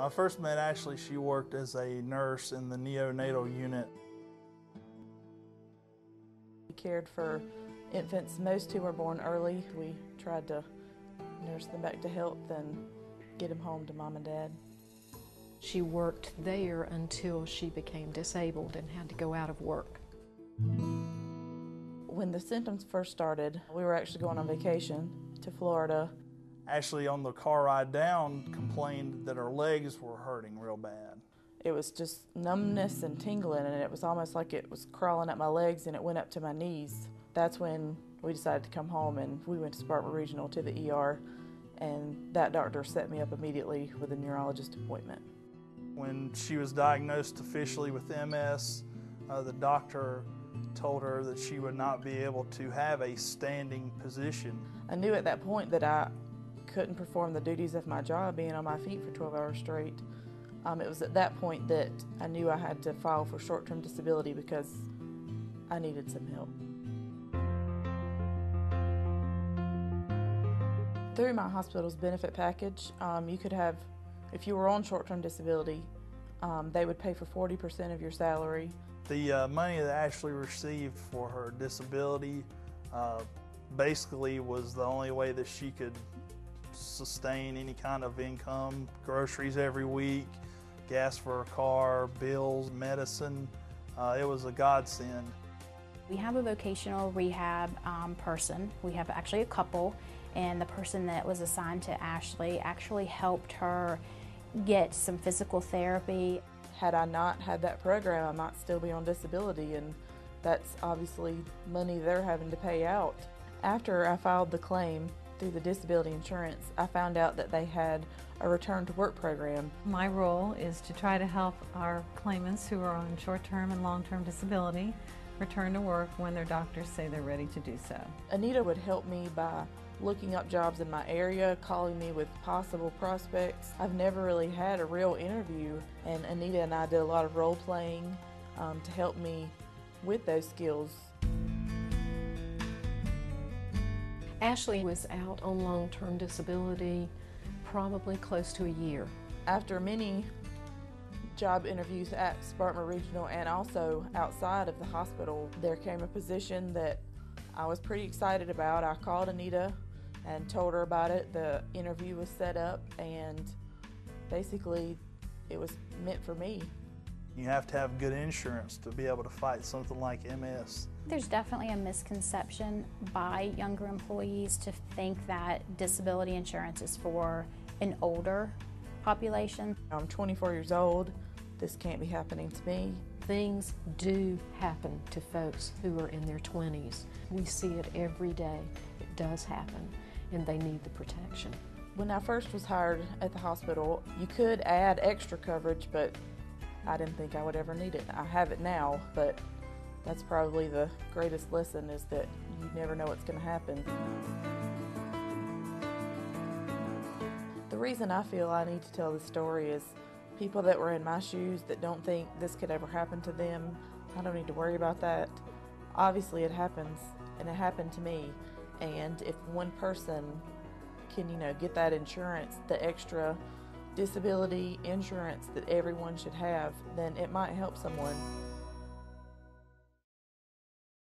When I first met Ashley, she worked as a nurse in the neonatal unit. We cared for infants. Most who were born early. We tried to nurse them back to health and get them home to mom and dad. She worked there until she became disabled and had to go out of work. When the symptoms first started, we were actually going on vacation to Florida. Ashley, on the car ride down, complained that her legs were hurting real bad. It was just numbness and tingling, and it was almost like it was crawling up my legs and it went up to my knees. That's when we decided to come home, and we went to Spartanburg Regional to the ER, and that doctor set me up immediately with a neurologist appointment. When she was diagnosed officially with MS, the doctor told her that she would not be able to have a standing position. I knew at that point that I couldn't perform the duties of my job being on my feet for 12 hours straight. It was at that point that I knew I had to file for short-term disability because I needed some help. Through my hospital's benefit package, you could have, if you were on short-term disability, they would pay for 40% of your salary. The money that Ashley received for her disability basically was the only way that she could sustain any kind of income. Groceries every week, gas for a car, bills, medicine. It was a godsend. We have a vocational rehab person. We have actually a couple, and the person that was assigned to Ashley actually helped her get some physical therapy. Had I not had that program, I might still be on disability, and that's obviously money they're having to pay out. After I filed the claim through the disability insurance, I found out that they had a return to work program. My role is to try to help our claimants who are on short-term and long-term disability return to work when their doctors say they're ready to do so. Anita would help me by looking up jobs in my area, calling me with possible prospects. I've never really had a real interview, and Anita and I did a lot of role playing to help me with those skills. Ashley was out on long-term disability probably close to a year. After many job interviews at Spartanburg Regional and also outside of the hospital, there came a position that I was pretty excited about. I called Anita and told her about it. The interview was set up, and basically it was meant for me. You have to have good insurance to be able to fight something like MS. There's definitely a misconception by younger employees to think that disability insurance is for an older population. I'm 24 years old. This can't be happening to me. Things do happen to folks who are in their 20s. We see it every day. It does happen, and they need the protection. When I first was hired at the hospital, you could add extra coverage, but I didn't think I would ever need it. I have it now, but that's probably the greatest lesson, is that you never know what's going to happen. The reason I feel I need to tell this story is people that were in my shoes that don't think this could ever happen to them, I don't need to worry about that. Obviously it happens, and it happened to me. And if one person can, get that insurance, the extra disability insurance that everyone should have, then it might help someone.